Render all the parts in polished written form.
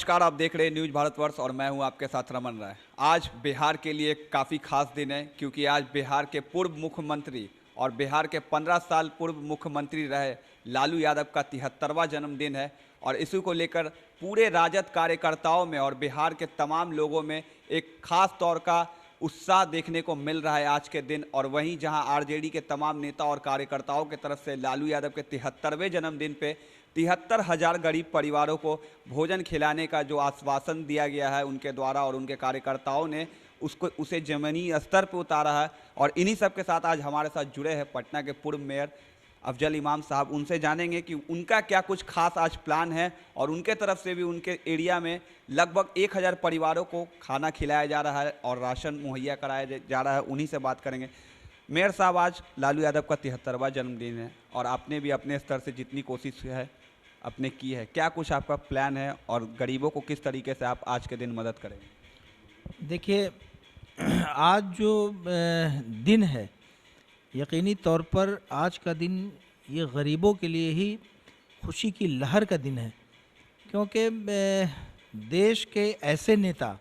नमस्कार, आप देख रहे हैं न्यूज़ भारतवर्ष और मैं हूं आपके साथ रमन राय। आज बिहार के लिए काफ़ी खास दिन है क्योंकि आज बिहार के पूर्व मुख्यमंत्री और बिहार के 15 साल पूर्व मुख्यमंत्री रहे लालू यादव का 73वां जन्मदिन है। और इसी को लेकर पूरे राजद कार्यकर्ताओं में और बिहार के तमाम लोगों में एक खास तौर का उत्साह देखने को मिल रहा है आज के दिन। और वहीं जहां आरजेडी के तमाम नेता और कार्यकर्ताओं की तरफ से लालू यादव के 73वें जन्मदिन पे 73,000 गरीब परिवारों को भोजन खिलाने का जो आश्वासन दिया गया है उनके द्वारा और उनके कार्यकर्ताओं ने उसे ज़मीनी स्तर पर उतारा है। और इन्हीं सब के साथ आज हमारे साथ जुड़े हैं पटना के पूर्व मेयर अफजल इमाम साहब। उनसे जानेंगे कि उनका क्या कुछ खास आज प्लान है और उनके तरफ से भी उनके एरिया में लगभग 1,000 परिवारों को खाना खिलाया जा रहा है और राशन मुहैया कराया जा रहा है। उन्हीं से बात करेंगे। मेयर साहब, आज लालू यादव का 73वां जन्मदिन है और आपने भी अपने स्तर से जितनी कोशिश है अपने की है, क्या कुछ आपका प्लान है और गरीबों को किस तरीके से आप आज के दिन मदद करेंगे? देखिए, आज जो दिन है, यकीनी तौर पर आज का दिन ये गरीबों के लिए ही खुशी की लहर का दिन है, क्योंकि देश के ऐसे नेता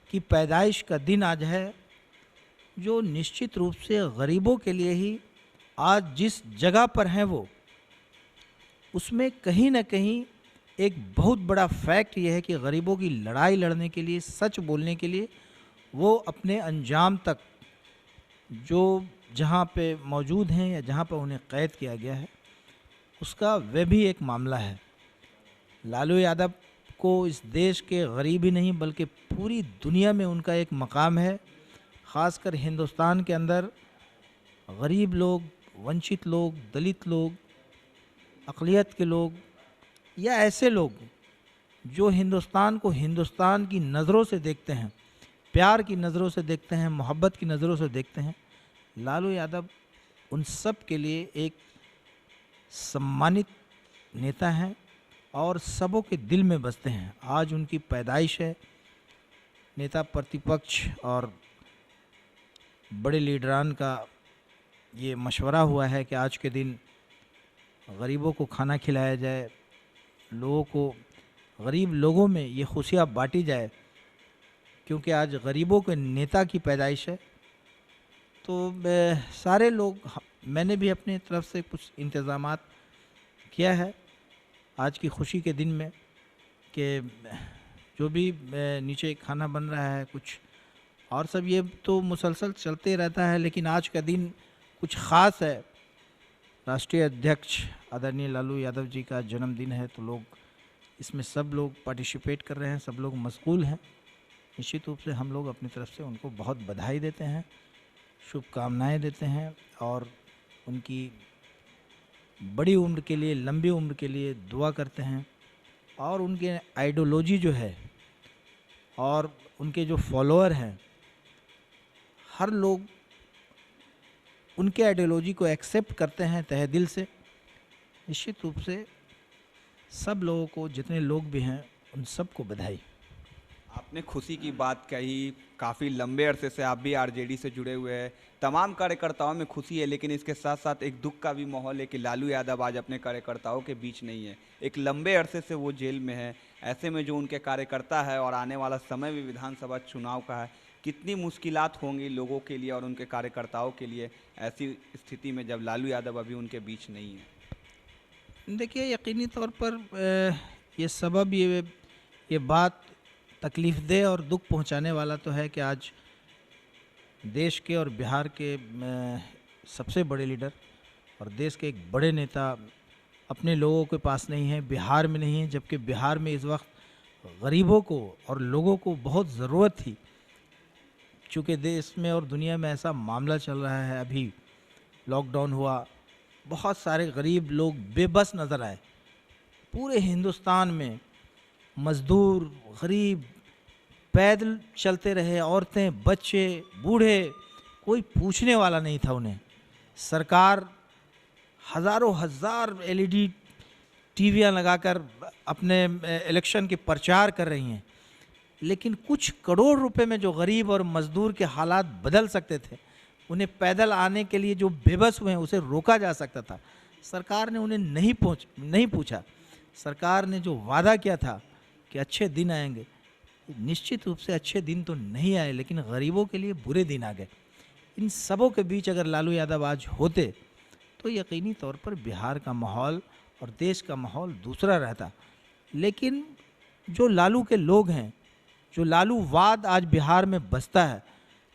की पैदाइश का दिन आज है जो निश्चित रूप से गरीबों के लिए ही आज जिस जगह पर हैं वो उसमें कहीं ना कहीं एक बहुत बड़ा फैक्ट ये है कि गरीबों की लड़ाई लड़ने के लिए, सच बोलने के लिए वो अपने अंजाम तक जो जहाँ पे मौजूद हैं या जहाँ पर उन्हें कैद किया गया है उसका वह भी एक मामला है। लालू यादव को इस देश के गरीब ही नहीं बल्कि पूरी दुनिया में उनका एक मकाम है। ख़ासकर हिंदुस्तान के अंदर गरीब लोग, वंचित लोग, दलित लोग, अक़लियत के लोग या ऐसे लोग जो हिंदुस्तान को हिंदुस्तान की नज़रों से देखते हैं, प्यार की नज़रों से देखते हैं, मोहब्बत की नज़रों से देखते हैं, लालू यादव उन सब के लिए एक सम्मानित नेता हैं और सबों के दिल में बसते हैं। आज उनकी पैदाइश है। नेता प्रतिपक्ष और बड़े लीडरान का ये मशवरा हुआ है कि आज के दिन गरीबों को खाना खिलाया जाए, लोगों को, गरीब लोगों में ये खुशियाँ बांटी जाए, क्योंकि आज गरीबों के नेता की पैदाइश है। तो सारे लोग, मैंने भी अपनी तरफ से कुछ इंतज़ामात किया है आज की खुशी के दिन में कि जो भी नीचे खाना बन रहा है कुछ और सब ये तो मुसलसल चलते रहता है, लेकिन आज का दिन कुछ ख़ास है। राष्ट्रीय अध्यक्ष आदरणीय लालू यादव जी का जन्मदिन है तो लोग इसमें सब लोग पार्टिसिपेट कर रहे हैं, सब लोग मशगूल हैं। निश्चित रूप से हम लोग अपनी तरफ से उनको बहुत बधाई देते हैं, शुभकामनाएं देते हैं और उनकी बड़ी उम्र के लिए, लंबी उम्र के लिए दुआ करते हैं। और उनके आइडियोलॉजी जो है और उनके जो फॉलोअर हैं, हर लोग उनके आइडियोलॉजी को एक्सेप्ट करते हैं तहे दिल से। निश्चित रूप से सब लोगों को, जितने लोग भी हैं, उन सबको बधाई। आपने खुशी की बात कही, काफ़ी लंबे अरसे से आप भी आरजेडी से जुड़े हुए हैं, तमाम कार्यकर्ताओं में खुशी है, लेकिन इसके साथ साथ एक दुख का भी माहौल है कि लालू यादव आज अपने कार्यकर्ताओं के बीच नहीं है। एक लंबे अरसे से वो जेल में है। ऐसे में जो उनके कार्यकर्ता है और आने वाला समय भी विधानसभा चुनाव का है, कितनी मुश्किलात होंगी लोगों के लिए और उनके कार्यकर्ताओं के लिए ऐसी स्थिति में जब लालू यादव अभी उनके बीच नहीं है? देखिए, यकीनी तौर पर ये सबब, ये बात तकलीफ़ दे और दुख पहुंचाने वाला तो है कि आज देश के और बिहार के सबसे बड़े लीडर और देश के एक बड़े नेता अपने लोगों के पास नहीं है, बिहार में नहीं है, जबकि बिहार में इस वक्त गरीबों को और लोगों को बहुत ज़रूरत थी। चूँकि देश में और दुनिया में ऐसा मामला चल रहा है, अभी लॉकडाउन हुआ, बहुत सारे गरीब लोग बेबस नज़र आए। पूरे हिंदुस्तान में मज़दूर, गरीब पैदल चलते रहे, औरतें, बच्चे, बूढ़े, कोई पूछने वाला नहीं था उन्हें। सरकार हज़ारों हज़ार एलईडी टीवियाँ लगाकर अपने इलेक्शन के प्रचार कर रही हैं, लेकिन कुछ करोड़ रुपए में जो गरीब और मज़दूर के हालात बदल सकते थे, उन्हें पैदल आने के लिए जो बेबस हुए हैं उसे रोका जा सकता था। सरकार ने उन्हें नहीं पूछा। सरकार ने जो वादा किया था कि अच्छे दिन आएंगे। निश्चित रूप से अच्छे दिन तो नहीं आए, लेकिन गरीबों के लिए बुरे दिन आ गए। इन सबों के बीच अगर लालू यादव आज होते तो यकीनी तौर पर बिहार का माहौल और देश का माहौल दूसरा रहता। लेकिन जो लालू के लोग हैं, जो लालूवाद आज बिहार में बसता है,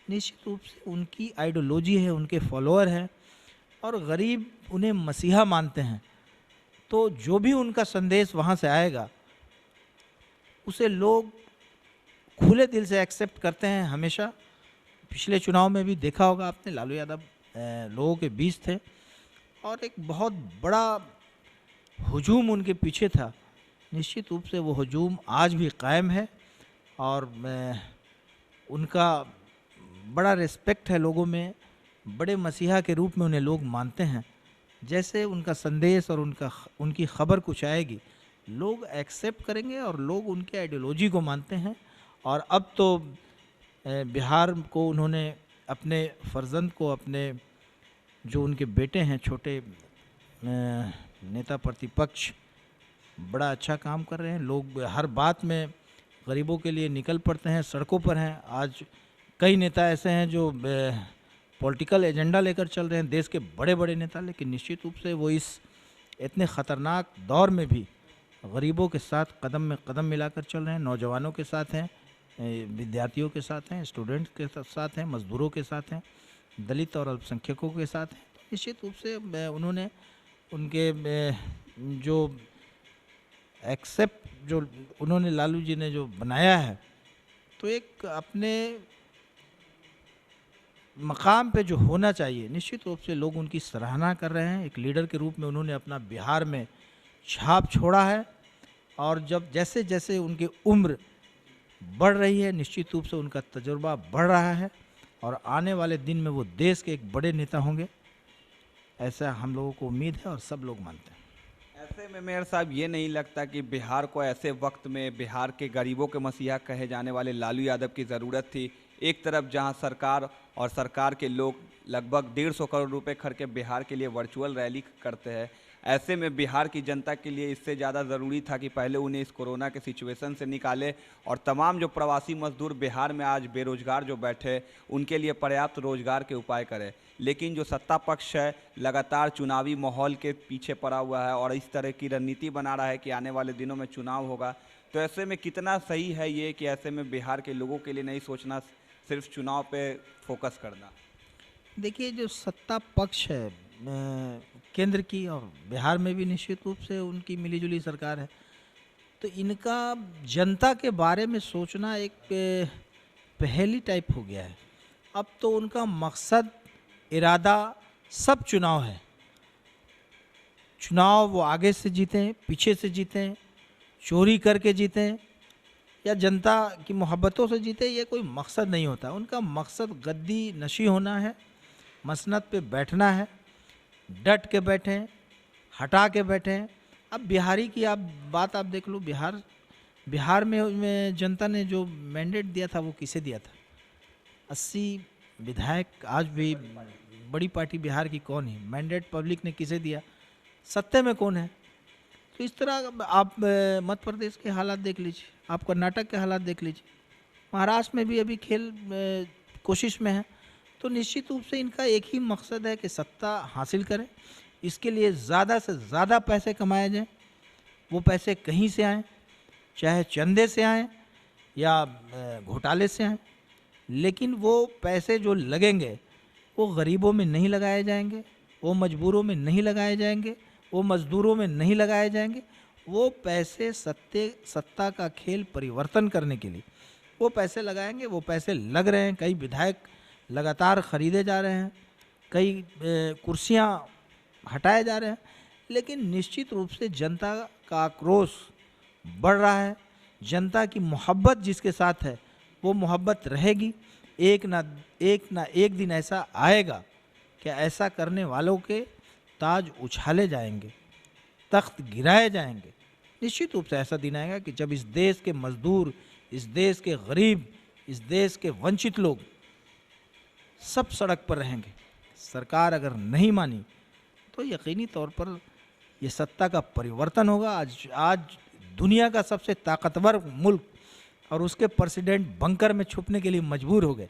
निश्चित रूप से उनकी आइडियोलॉजी है, उनके फॉलोअर हैं और गरीब उन्हें मसीहा मानते हैं। तो जो भी उनका संदेश वहाँ से आएगा उसे लोग खुले दिल से एक्सेप्ट करते हैं हमेशा। पिछले चुनाव में भी देखा होगा आपने, लालू यादव लोगों के बीच थे और एक बहुत बड़ा हुजूम उनके पीछे था। निश्चित रूप से वो हुजूम आज भी कायम है और उनका बड़ा रिस्पेक्ट है लोगों में। बड़े मसीहा के रूप में उन्हें लोग मानते हैं। जैसे उनका संदेश और उनकी खबर कुछ आएगी, लोग एक्सेप्ट करेंगे और लोग उनके आइडियोलॉजी को मानते हैं। और अब तो बिहार को उन्होंने अपने फर्जंद को, अपने जो उनके बेटे हैं छोटे नेता प्रतिपक्ष, बड़ा अच्छा काम कर रहे हैं। लोग हर बात में गरीबों के लिए निकल पड़ते हैं, सड़कों पर हैं। आज कई नेता ऐसे हैं जो पॉलिटिकल एजेंडा लेकर चल रहे हैं, देश के बड़े बड़े नेता, लेकिन निश्चित रूप से वो इस इतने ख़तरनाक दौर में भी गरीबों के साथ कदम में कदम मिलाकर चल रहे हैं। नौजवानों के साथ हैं, विद्यार्थियों के साथ हैं, स्टूडेंट्स के साथ हैं, मजदूरों के साथ हैं, दलित और अल्पसंख्यकों के साथ हैं। तो निश्चित रूप से उन्होंने उनके जो एक्सेप्ट जो उन्होंने लालू जी ने जो बनाया है, तो एक अपने मकाम पे जो होना चाहिए, निश्चित रूप से लोग उनकी सराहना कर रहे हैं। एक लीडर के रूप में उन्होंने अपना बिहार में छाप छोड़ा है और जब जैसे जैसे उनकी उम्र बढ़ रही है, निश्चित रूप से उनका तजुर्बा बढ़ रहा है और आने वाले दिन में वो देश के एक बड़े नेता होंगे, ऐसा हम लोगों को उम्मीद है और सब लोग मानते हैं। ऐसे में मेयर साहब, ये नहीं लगता कि बिहार को ऐसे वक्त में बिहार के गरीबों के मसीहा कहे जाने वाले लालू यादव की ज़रूरत थी? एक तरफ जहां सरकार और सरकार के लोग लगभग 150 करोड़ रुपए खर्च के बिहार के लिए वर्चुअल रैली करते हैं, ऐसे में बिहार की जनता के लिए इससे ज़्यादा ज़रूरी था कि पहले उन्हें इस कोरोना के सिचुएशन से निकाले और तमाम जो प्रवासी मजदूर बिहार में आज बेरोजगार जो बैठे, उनके लिए पर्याप्त रोजगार के उपाय करें। लेकिन जो सत्ता पक्ष है लगातार चुनावी माहौल के पीछे पड़ा हुआ है और इस तरह की रणनीति बना रहा है कि आने वाले दिनों में चुनाव होगा। तो ऐसे में कितना सही है ये कि ऐसे में बिहार के लोगों के लिए नहीं सोचना, सिर्फ चुनाव पे फोकस करना? देखिए, जो सत्ता पक्ष है केंद्र की और बिहार में भी निश्चित रूप से उनकी मिलीजुली सरकार है, तो इनका जनता के बारे में सोचना एक पहेली टाइप हो गया है। अब तो उनका मकसद, इरादा सब चुनाव है। चुनाव वो आगे से जीतें, पीछे से जीतें, चोरी करके जीतें या जनता की मोहब्बतों से जीते, ये कोई मकसद नहीं होता। उनका मकसद गद्दी नशी होना है, मसनद पे बैठना है, डट के बैठें, हटा के बैठें। अब बिहारी की बात आप देख लो, बिहार में जनता ने जो मैंडेट दिया था वो किसे दिया था? 80 विधायक, आज भी बड़ी पार्टी बिहार की कौन है? मैंडेट पब्लिक ने किसे दिया? सत्ते में कौन है? तो इस तरह आप मध्य प्रदेश के हालात देख लीजिए, आप कर्नाटक के हालात देख लीजिए, महाराष्ट्र में भी अभी खेल कोशिश में है। तो निश्चित रूप से इनका एक ही मकसद है कि सत्ता हासिल करें, इसके लिए ज़्यादा से ज़्यादा पैसे कमाए जाएं। वो पैसे कहीं से आएँ, चाहे चंदे से आएँ या घोटाले से आएँ, लेकिन वो पैसे जो लगेंगे वो गरीबों में नहीं लगाए जाएंगे, वो मजबूरों में नहीं लगाए जाएंगे, वो मज़दूरों में नहीं लगाए जाएंगे। वो पैसे सत्ता का खेल परिवर्तन करने के लिए वो पैसे लगाएंगे। वो पैसे लग रहे हैं, कई विधायक लगातार ख़रीदे जा रहे हैं, कई कुर्सियां हटाए जा रहे हैं, लेकिन निश्चित रूप से जनता का आक्रोश बढ़ रहा है। जनता की मोहब्बत जिसके साथ है वो मोहब्बत रहेगी। एक ना एक दिन ऐसा आएगा कि ऐसा करने वालों के ताज उछाले जाएंगे, तख्त गिराए जाएंगे। निश्चित रूप से ऐसा दिन आएगा कि जब इस देश के मजदूर, इस देश के गरीब, इस देश के वंचित लोग सब सड़क पर रहेंगे। सरकार अगर नहीं मानी तो यकीनी तौर पर ये सत्ता का परिवर्तन होगा। आज दुनिया का सबसे ताकतवर मुल्क और उसके प्रेसिडेंट बंकर में छुपने के लिए मजबूर हो गए।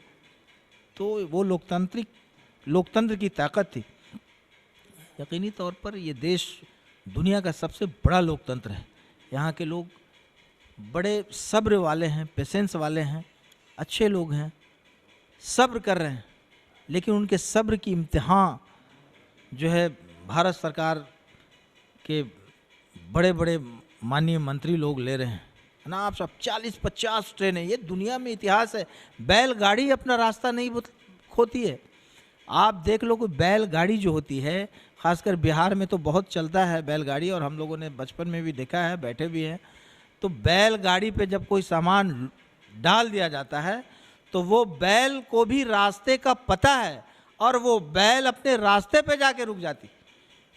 तो वो लोकतंत्र की ताकत थी। यकीनी तौर पर ये देश दुनिया का सबसे बड़ा लोकतंत्र है। यहाँ के लोग बड़े सब्र वाले हैं, पेशेंस वाले हैं, अच्छे लोग हैं, सब्र कर रहे हैं। लेकिन उनके सब्र की इम्तिहान जो है भारत सरकार के बड़े बड़े माननीय मंत्री लोग ले रहे हैं ना। आप सब 40-50 ट्रेनें, ये दुनिया में इतिहास है। बैलगाड़ी अपना रास्ता नहीं खोती है। आप देख लो, कोई बैलगाड़ी जो होती है, खासकर बिहार में तो बहुत चलता है बैलगाड़ी, और हम लोगों ने बचपन में भी देखा है, बैठे भी हैं। तो बैलगाड़ी पे जब कोई सामान डाल दिया जाता है तो वो बैल को भी रास्ते का पता है और वो बैल अपने रास्ते पे जाके रुक जाती।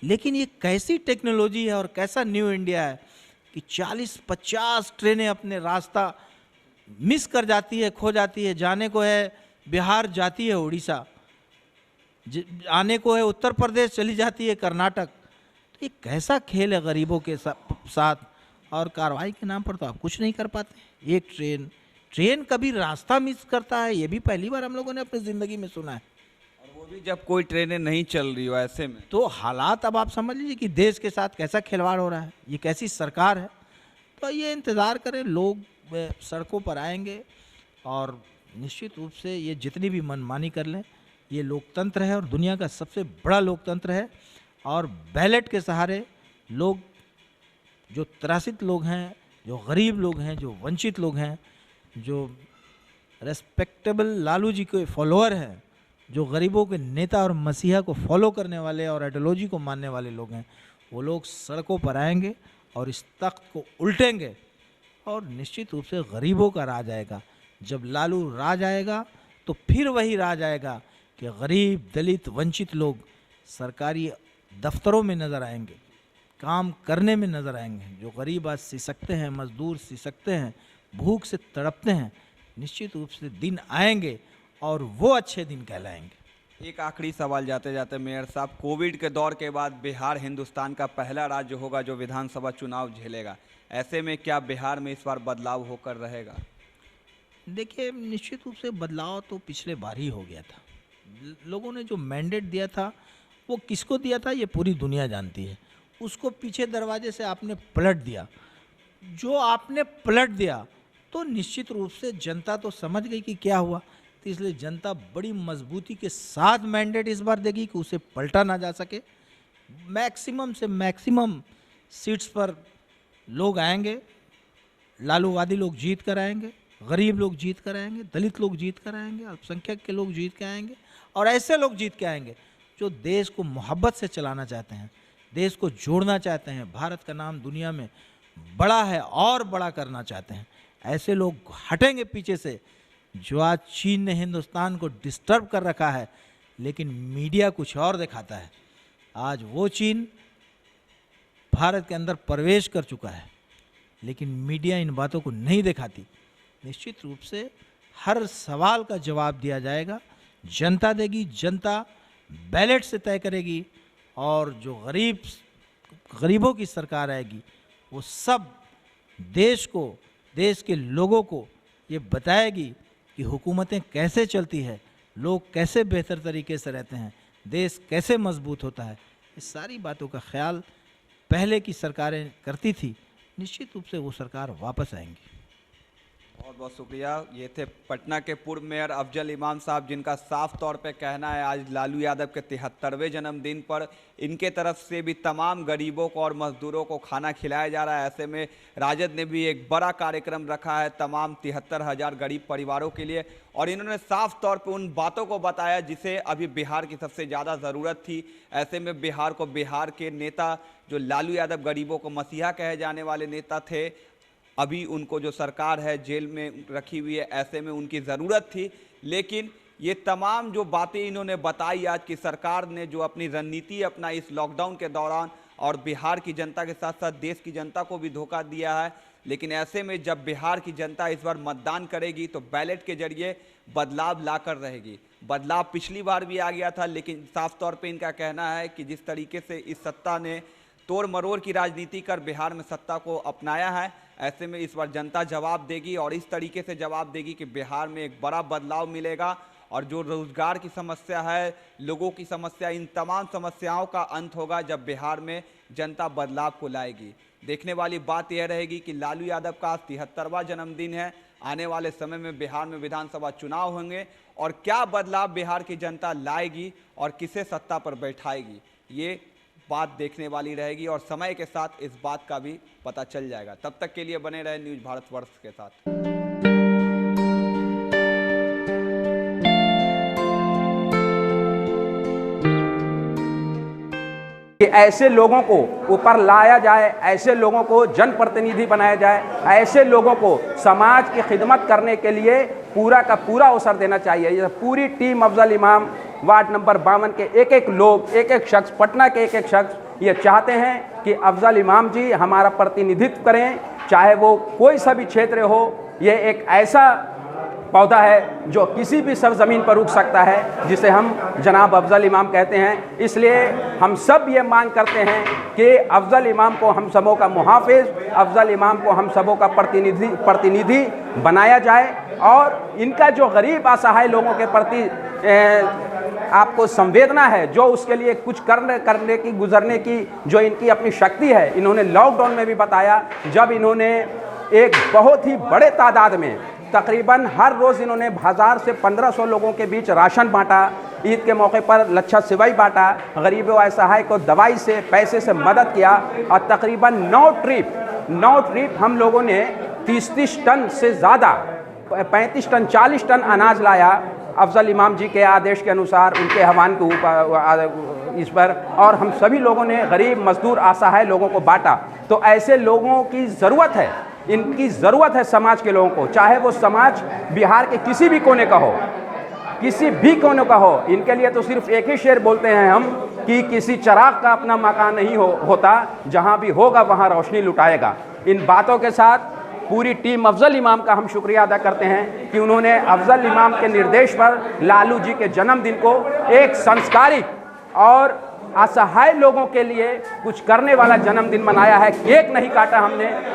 लेकिन ये कैसी टेक्नोलॉजी है और कैसा न्यू इंडिया है कि 40-50 ट्रेनें अपने रास्ता मिस कर जाती है, खो जाती है। जाने को है बिहार, जाती है उड़ीसा, आने को है उत्तर प्रदेश, चली जाती है कर्नाटक। तो ये कैसा खेल है गरीबों के साथ, और कार्रवाई के नाम पर तो आप कुछ नहीं कर पाते। एक ट्रेन कभी रास्ता मिस करता है, ये भी पहली बार हम लोगों ने अपनी ज़िंदगी में सुना है। और वो भी जब कोई ट्रेनें नहीं चल रही हो ऐसे में। तो हालात अब आप समझ लीजिए कि देश के साथ कैसा खिलवाड़ हो रहा है, ये कैसी सरकार है। तो ये इंतज़ार करें, लोग सड़कों पर आएंगे और निश्चित रूप से ये जितनी भी मनमानी कर लें, ये लोकतंत्र है और दुनिया का सबसे बड़ा लोकतंत्र है। और बैलेट के सहारे लोग, जो त्रासित लोग हैं, जो गरीब लोग हैं, जो वंचित लोग हैं, जो रेस्पेक्टेबल लालू जी के फॉलोअर हैं, जो गरीबों के नेता और मसीहा को फॉलो करने वाले और आइडियोलॉजी को मानने वाले लोग हैं, वो लोग सड़कों पर आएंगे और इस तख्त को उल्टेंगे और निश्चित रूप से गरीबों का राज आएगा। जब लालू राज आएगा तो फिर वही राज आएगा कि गरीब, दलित, वंचित लोग सरकारी दफ्तरों में नज़र आएंगे, काम करने में नज़र आएंगे। जो गरीब आज सिसकते हैं, मजदूर सिसकते हैं, भूख से तड़पते हैं, निश्चित रूप से दिन आएंगे और वो अच्छे दिन कहलाएंगे। एक आखिरी सवाल जाते जाते मेयर साहब, कोविड के दौर के बाद बिहार हिंदुस्तान का पहला राज्य होगा जो विधानसभा चुनाव झेलेगा। ऐसे में क्या बिहार में इस बार बदलाव होकर रहेगा? देखिए, निश्चित रूप से बदलाव तो पिछले बार ही हो गया था। लोगों ने जो मैंडेट दिया था वो किसको दिया था ये पूरी दुनिया जानती है। उसको पीछे दरवाजे से आपने पलट दिया। जो आपने पलट दिया तो निश्चित रूप से जनता तो समझ गई कि क्या हुआ। तो इसलिए जनता बड़ी मजबूती के साथ मैंडेट इस बार देगी कि उसे पलटा ना जा सके। मैक्सिमम से मैक्सिमम सीट्स पर लोग आएंगे, लालूवादी लोग जीत कर आएंगे, गरीब लोग जीत कर आएंगे, दलित लोग जीत कर आएंगे, अल्पसंख्यक के लोग जीत के आएंगे, और ऐसे लोग जीत के आएंगे जो देश को मोहब्बत से चलाना चाहते हैं, देश को जोड़ना चाहते हैं, भारत का नाम दुनिया में बड़ा है और बड़ा करना चाहते हैं। ऐसे लोग हटेंगे पीछे से। जो आज चीन ने हिंदुस्तान को डिस्टर्ब कर रखा है, लेकिन मीडिया कुछ और दिखाता है, आज वो चीन भारत के अंदर प्रवेश कर चुका है, लेकिन मीडिया इन बातों को नहीं दिखाती। निश्चित रूप से हर सवाल का जवाब दिया जाएगा, जनता देगी, जनता बैलेट से तय करेगी, और जो गरीबों की सरकार आएगी वो सब देश को, देश के लोगों को ये बताएगी कि हुकूमतें कैसे चलती है, लोग कैसे बेहतर तरीके से रहते हैं, देश कैसे मजबूत होता है। इस सारी बातों का ख्याल पहले की सरकारें करती थी। निश्चित रूप से वो सरकार वापस आएंगी। बहुत बहुत शुक्रिया। ये थे पटना के पूर्व मेयर अफजल इमाम साहब, जिनका साफ तौर पे कहना है आज लालू यादव के 73वें जन्मदिन पर इनके तरफ से भी तमाम गरीबों को और मजदूरों को खाना खिलाया जा रहा है। ऐसे में राजद ने भी एक बड़ा कार्यक्रम रखा है तमाम 73,000 गरीब परिवारों के लिए, और इन्होंने साफ तौर पे उन बातों को बताया जिसे अभी बिहार की सबसे ज़्यादा ज़रूरत थी। ऐसे में बिहार के नेता जो लालू यादव गरीबों को मसीहा कहे जाने वाले नेता थे, अभी उनको जो सरकार है जेल में रखी हुई है, ऐसे में उनकी ज़रूरत थी। लेकिन ये तमाम जो बातें इन्होंने बताई आज की सरकार ने, जो अपनी रणनीति अपनाई इस लॉकडाउन के दौरान और बिहार की जनता के साथ साथ देश की जनता को भी धोखा दिया है। लेकिन ऐसे में जब बिहार की जनता इस बार मतदान करेगी तो बैलेट के जरिए बदलाव लाकर रहेगी। बदलाव पिछली बार भी आ गया था, लेकिन साफ तौर पे इनका कहना है कि जिस तरीके से इस सत्ता ने तोड़ मरोड़ की राजनीति कर बिहार में सत्ता को अपनाया है। ऐसे में इस बार जनता जवाब देगी और इस तरीके से जवाब देगी कि बिहार में एक बड़ा बदलाव मिलेगा और जो रोजगार की समस्या है, लोगों की समस्या, इन तमाम समस्याओं का अंत होगा जब बिहार में जनता बदलाव को लाएगी। देखने वाली बात यह रहेगी कि लालू यादव का 73वां जन्मदिन है। आने वाले समय में बिहार में विधानसभा चुनाव होंगे और क्या बदलाव बिहार की जनता लाएगी और किसे सत्ता पर बैठाएगी, ये बात देखने वाली रहेगी और समय के साथ इस बात का भी पता चल जाएगा। तब तक के लिए बने रहे न्यूज़ भारतवर्ष के साथ। कि ऐसे लोगों को ऊपर लाया जाए, ऐसे लोगों को जनप्रतिनिधि बनाया जाए, ऐसे लोगों को समाज की खिदमत करने के लिए पूरा का पूरा अवसर देना चाहिए। ये पूरी टीम अफजल इमाम, वार्ड नंबर 52 के एक एक लोग, एक एक शख्स, पटना के एक एक शख्स ये चाहते हैं कि अफजल इमाम जी हमारा प्रतिनिधित्व करें, चाहे वो कोई सा भी क्षेत्र हो। ये एक ऐसा पौधा है जो किसी भी सरजमीन पर उग सकता है, जिसे हम जनाब अफजल इमाम कहते हैं। इसलिए हम सब ये मांग करते हैं कि अफजल इमाम को हम सबों का मुहाफिज, अफजल इमाम को हम सबों का प्रतिनिधि बनाया जाए और इनका जो गरीब असहाय लोगों के प्रति आपको संवेदना है, जो उसके लिए कुछ करने की, गुजरने की जो इनकी अपनी शक्ति है, इन्होंने लॉकडाउन में भी बताया, जब इन्होंने एक बहुत ही बड़े तादाद में तकरीबन हर रोज़ इन्होंने 1000 से 1500 लोगों के बीच राशन बांटा, ईद के मौके पर लच्छा सिवाई बांटा, गरीब व असहाय को दवाई से, पैसे से मदद किया और तकरीबन 9 ट्रिप हम लोगों ने 30 टन से ज़्यादा, 35 टन 40 टन अनाज लाया अफजल इमाम जी के आदेश के अनुसार, उनके हवान के ऊपर इस पर, और हम सभी लोगों ने गरीब, मजदूर, असहाय लोगों को बांटा। तो ऐसे लोगों की ज़रूरत है, इनकी ज़रूरत है समाज के लोगों को, चाहे वो समाज बिहार के किसी भी कोने का हो, किसी भी कोने का हो। इनके लिए तो सिर्फ एक ही शेर बोलते हैं हम कि किसी चिराग का अपना मकान नहीं होता, जहां भी होगा वहां रोशनी लुटाएगा। इन बातों के साथ पूरी टीम अफजल इमाम का हम शुक्रिया अदा करते हैं कि उन्होंने अफजल इमाम के निर्देश पर लालू जी के जन्मदिन को एक संस्कारिक और असहाय लोगों के लिए कुछ करने वाला जन्मदिन मनाया है। केक नहीं काटा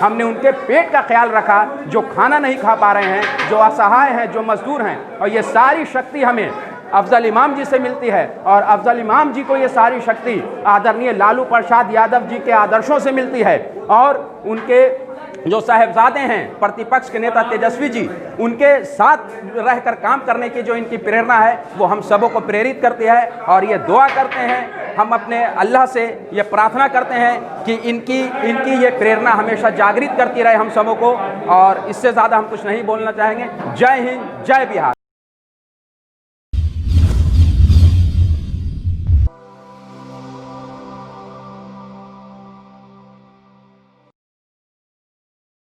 हमने उनके पेट का ख्याल रखा, जो खाना नहीं खा पा रहे हैं, जो असहाय हैं, जो मजदूर हैं, और ये सारी शक्ति हमें अफजल इमाम जी से मिलती है और अफजल इमाम जी को ये सारी शक्ति आदरणीय लालू प्रसाद यादव जी के आदर्शों से मिलती है और उनके जो साहेबजादे हैं, प्रतिपक्ष के नेता तेजस्वी जी, उनके साथ रहकर काम करने की जो इनकी प्रेरणा है, वो हम सबों को प्रेरित करती है। और ये दुआ करते हैं, हम अपने अल्लाह से ये प्रार्थना करते हैं कि इनकी ये प्रेरणा हमेशा जागृत करती रहे हम सबों को। और इससे ज़्यादा हम कुछ नहीं बोलना चाहेंगे। जय हिंद, जय बिहार।